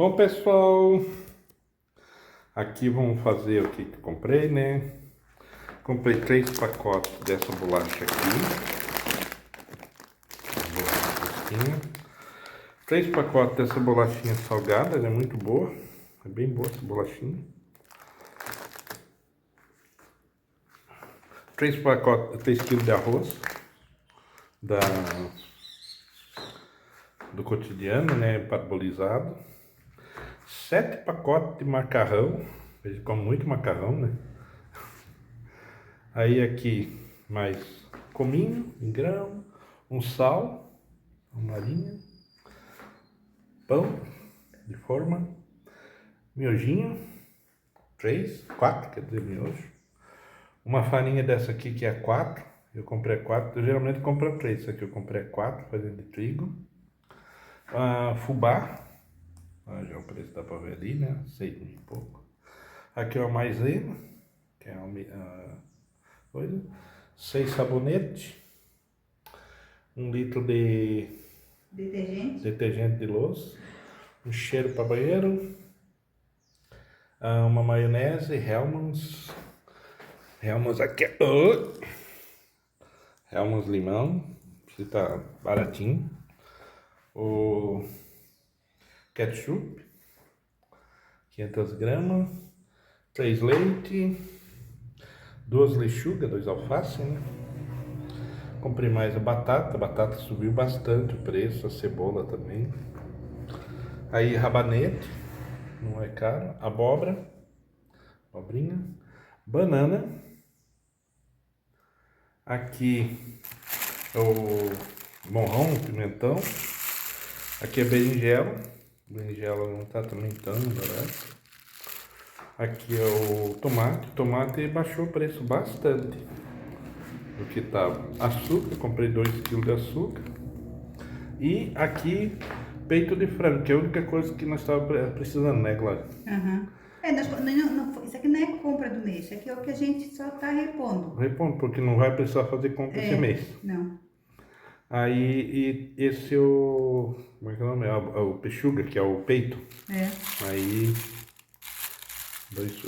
Bom, pessoal, aqui vamos fazer o que eu comprei, né? Comprei 3 pacotes dessa bolacha aqui. 3 pacotes dessa bolachinha salgada, ela é muito boa. É bem boa essa bolachinha. 3 pacotes, 3 kg de arroz do cotidiano, né? Parbolizado. 7 pacotes de macarrão. Eles comem muito macarrão, né? Aí aqui mais cominho em grão, um sal, uma marinha, pão de forma, miojinho, 4, quer dizer, miojo. Uma farinha dessa aqui que é 4, eu comprei 4, eu geralmente compro 3, essa aqui eu comprei 4, farinha de trigo. Fubá, já o preço dá pra ver ali, né, 6 e pouco. Aqui é uma maisena, que é uma coisa. 6 sabonetes, 1 litro de detergente de louça, um cheiro para banheiro, uma maionese Hellmann's aqui, Hellmann's limão, que tá baratinho, o ketchup, 500 gramas, 3 leite, 2 lechugas, 2 alface, né? Comprei mais a batata subiu bastante o preço, a cebola também. Aí rabanete, não é caro, abobrinha, banana. Aqui é o morrão, pimentão. Aqui é berinjela não tá também tão barato. Aqui é o tomate baixou o preço bastante do que tava. Açúcar, comprei 2 kg de açúcar. E aqui peito de frango, que é a única coisa que nós estávamos precisando, né, Glória? Uhum. Isso aqui não é compra do mês, isso aqui é o que a gente só tá repondo. Repondo, porque não vai precisar fazer compra esse mês. Não. Aí, e esse é o... Como é que é o nome? É o pechuga, que é o peito. Aí,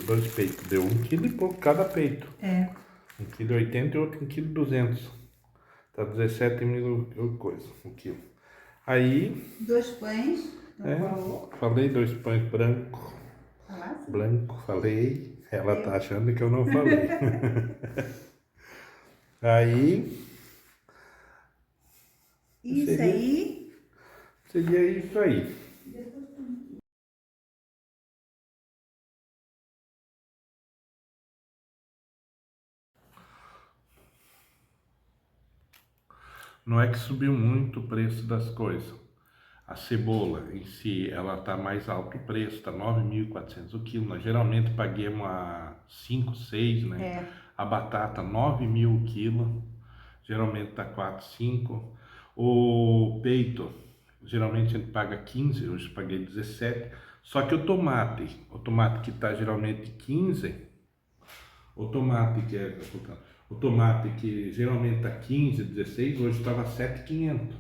dois peitos. Deu 1 kg e pouco cada peito. 1,80 kg e outro 1,2 kg. Tá 17 mil coisa, o quilo. Aí... 2 pães, falei 2 pães branco. Falasse? Branco, falei. Ela tá achando que eu não falei. Aí... Isso aí... Seria isso aí. Não é que subiu muito o preço das coisas. A cebola em si, ela tá mais alto o preço, tá 9.400 o quilo. Nós geralmente paguemos a 5, 6, né? A batata 9.000 o quilo, geralmente tá 4, 5. O peito, geralmente a gente paga 15, hoje paguei 17. Só que o tomate que tá geralmente 15, o tomate que geralmente tá 15, 16, hoje estava 7.500.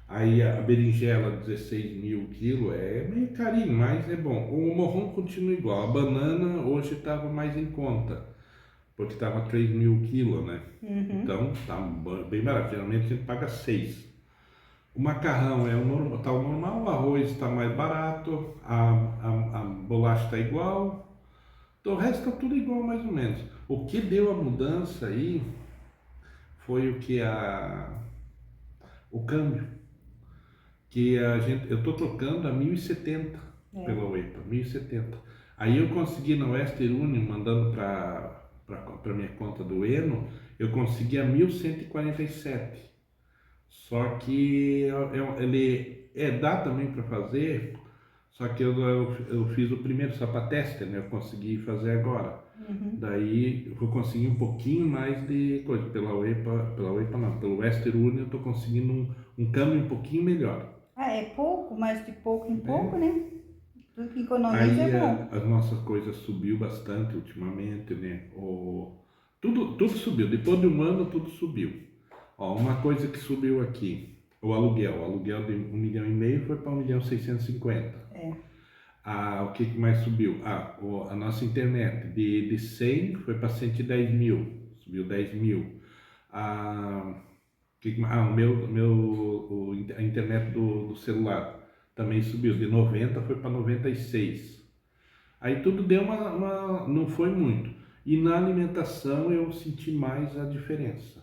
Aí a berinjela 16 mil o quilo é meio carinho, mas é bom. O morrão continua igual. A banana hoje estava mais em conta, porque estava 3 mil o quilo, né? Então tá bem barato. Geralmente a gente paga 6. O macarrão é o normal, tá o normal, o arroz está mais barato, a bolacha está igual. Então, o resto está tudo igual mais ou menos. O que deu a mudança aí foi o câmbio. Que eu tô trocando a 1.070 pela UEPA, 1.070. Aí eu consegui na Western Union, mandando para minha conta do Eno, eu consegui a 1.147. Só que ele dá também para fazer, só que eu fiz o primeiro só para teste, né? Eu consegui fazer agora. Daí eu vou conseguir um pouquinho mais de coisa pela UEPA não, pelo Western Union eu tô conseguindo um câmbio um pouquinho melhor. É pouco, mas de pouco em pouco, né? Tudo que economiza Aí é bom. as nossas coisas subiu bastante ultimamente, né? Tudo subiu, depois de um ano tudo subiu. Ó, uma coisa que subiu aqui, o aluguel de 1,5 milhão foi para 1,650 milhão. O que mais subiu? A nossa internet de 100 foi para 110 mil, subiu 10 mil. A, a internet do celular também subiu, de 90 foi para 96. Aí tudo deu não foi muito. E na alimentação eu senti mais a diferença.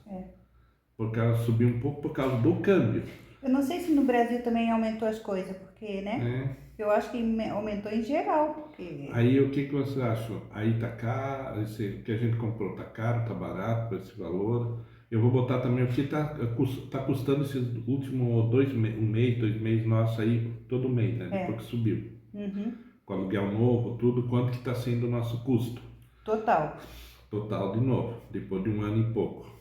Porque ela subiu um pouco por causa do câmbio. Eu não sei se no Brasil também aumentou as coisas, porque, né? Eu acho que aumentou em geral, porque... Aí o que você acha? Aí tá caro, o que a gente comprou tá caro, tá barato por esse valor. Eu vou botar também o que tá custando esses últimos um mês, 2 meses, nossa, aí todo mês, né? Depois que subiu. Com aluguel novo, tudo, quanto que tá sendo o nosso custo? Total. Total de novo, depois de um ano e pouco.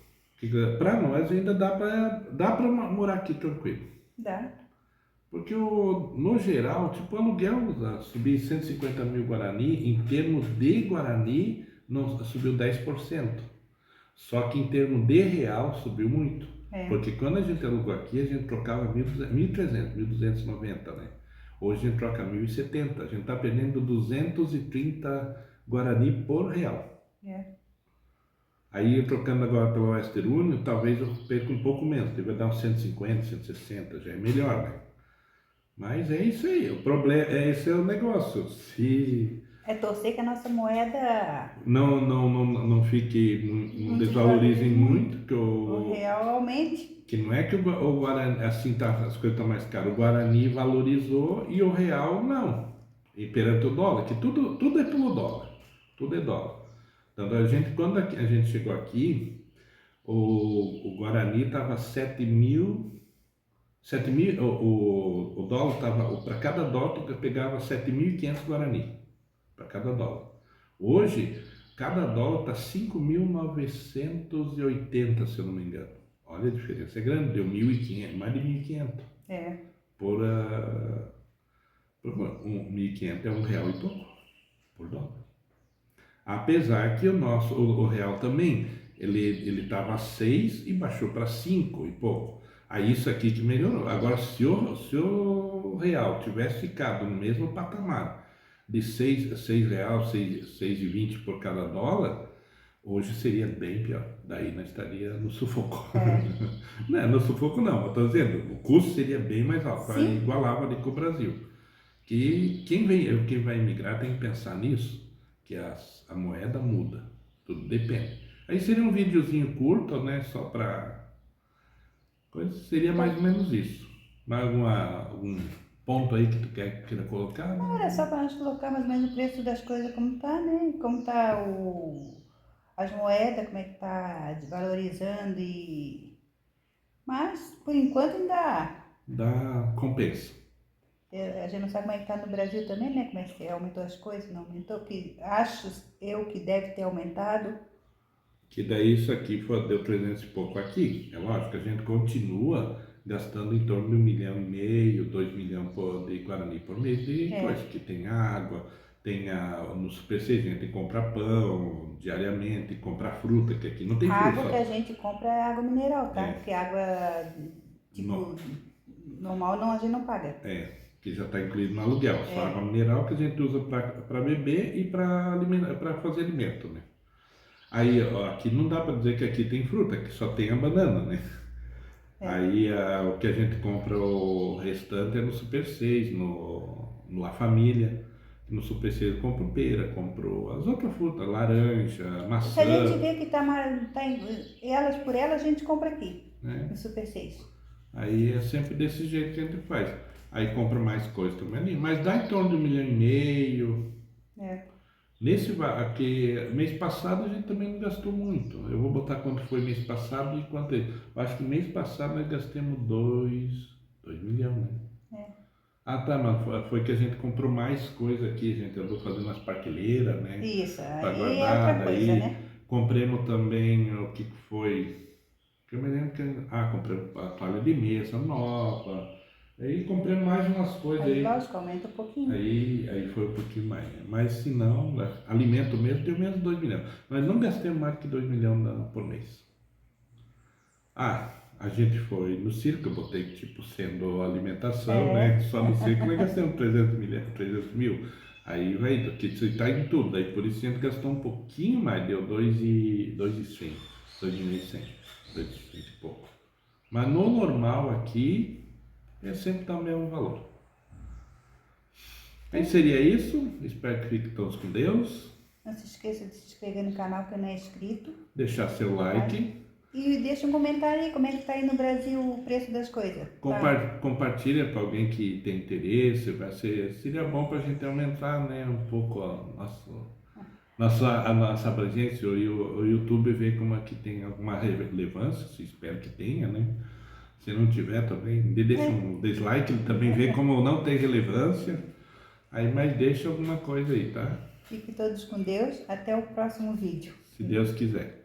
Para nós ainda dá para morar aqui tranquilo. Dá. Porque no geral, tipo, o aluguel subir 150 mil Guarani, em termos de Guarani, não, subiu 10%. Só que em termos de real subiu muito. Porque quando a gente alugou aqui, a gente trocava 1.300, 1.290, né? Hoje a gente troca 1.070. A gente está perdendo 230 Guarani por real. Aí, trocando agora pela Western Union, talvez eu perca um pouco menos, deve dar uns 150, 160, já é melhor, né? Mas é isso aí, o problema, esse é o negócio. Se É torcer que a nossa moeda não fique, não desvalorizem muito, que o real aumente. que não é que o Guarani, assim tá, as coisas estão mais caras, o Guarani valorizou e o real não, e perante o dólar, que tudo é pelo dólar, tudo é dólar. Então, quando a gente chegou aqui, o Guarani estava 7.000, o dólar estava, para cada dólar tu pegava 7.500 Guarani, para cada dólar. Hoje, cada dólar está 5.980, se eu não me engano. Olha a diferença, é grande, deu 1.500, mais de 1.500. Por 1.500 é R$ 1 e pouco, por dólar. Apesar que o real também, ele estava a 6 e baixou para 5 e pouco. Aí isso aqui que melhorou. Agora, se o real tivesse ficado no mesmo patamar de 6 real, 6,20 por cada dólar, hoje seria bem pior. Daí nós estaria no sufoco. Não, no sufoco não, eu estou dizendo, o custo seria bem mais alto, igualava ali com o Brasil. Que quem vai emigrar tem que pensar nisso, que a moeda muda, tudo depende. Aí seria um videozinho curto, né, só para coisa, seria mais ou menos isso. Mais algum ponto aí que tu queira colocar? Não, era só para nós colocar mais ou menos o preço das coisas como tá, né? Como tá as moedas, como é que tá desvalorizando Mas, por enquanto ainda... Dá compensa. A gente não sabe como é que tá no Brasil também, né? Como é que aumentou as coisas, não aumentou, que acho eu que deve ter aumentado. Que daí isso aqui deu 300 e pouco aqui. É lógico que a gente continua gastando em torno de 1,5 milhão, 2 milhões de Guarani por mês de coisa, que tem água, no Super 6 a gente compra pão diariamente, compra fruta, que aqui não tem fruta. A água que a gente compra é água mineral, tá? Porque água normal não, a gente não paga. Que já está incluído no aluguel, só água mineral que a gente usa para beber e para fazer alimento, né? Aí, aqui não dá para dizer que aqui tem fruta, que só tem a banana, né? Aí, o que a gente compra, o restante é no Super 6, no La Família. No Super 6 eu compro pera, compro as outras frutas, laranja, maçã. Se a gente vê que tá elas por elas, a gente compra aqui, no Super 6. Aí é sempre desse jeito que a gente faz. Aí compra mais coisas também ali, mas dá em torno de 1,5 milhão. Aqui, mês passado a gente também não gastou muito. Eu vou botar quanto foi mês passado e quanto é. Eu acho que mês passado nós gastamos 2 milhões, né? Tá, mas foi que a gente comprou mais coisa aqui, a gente andou fazendo umas parquilheiras, né? Isso, pra aí guardar, é outra coisa, né? Compramos também, o que foi? Que eu me lembro que. Comprei a toalha de mesa nova. Aí comprei mais umas coisas aí. Lógico, aumenta um pouquinho. Aí foi um pouquinho mais. Mas se não, alimento mesmo, deu menos de 2 milhões. Nós não gastamos mais que 2 milhões por mês. A gente foi no circo, eu botei tipo sendo alimentação, né? Só no circo nós gastamos 300 mil. Aí vai, porque isso tá em tudo. Daí por isso a gente gastou um pouquinho mais, deu 2.100, 2.100, 2.100 e pouco. Mas no normal aqui, é sempre tá o mesmo valor. Aí seria isso. Espero que fiquem todos com Deus. Não se esqueça de se inscrever no canal que não é inscrito. Deixar seu like. E deixa um comentário aí, como é que tá aí no Brasil o preço das coisas. Compartilha para alguém que tem interesse. Seria bom para a gente aumentar, né, um pouco a nossa abrangência. O YouTube vê como aqui tem alguma relevância, espero que tenha, né? Se não tiver também, deixa um dislike, ele também vê como não tem relevância. Aí, mas deixa alguma coisa aí, tá? Fiquem todos com Deus. Até o próximo vídeo. Se Deus quiser.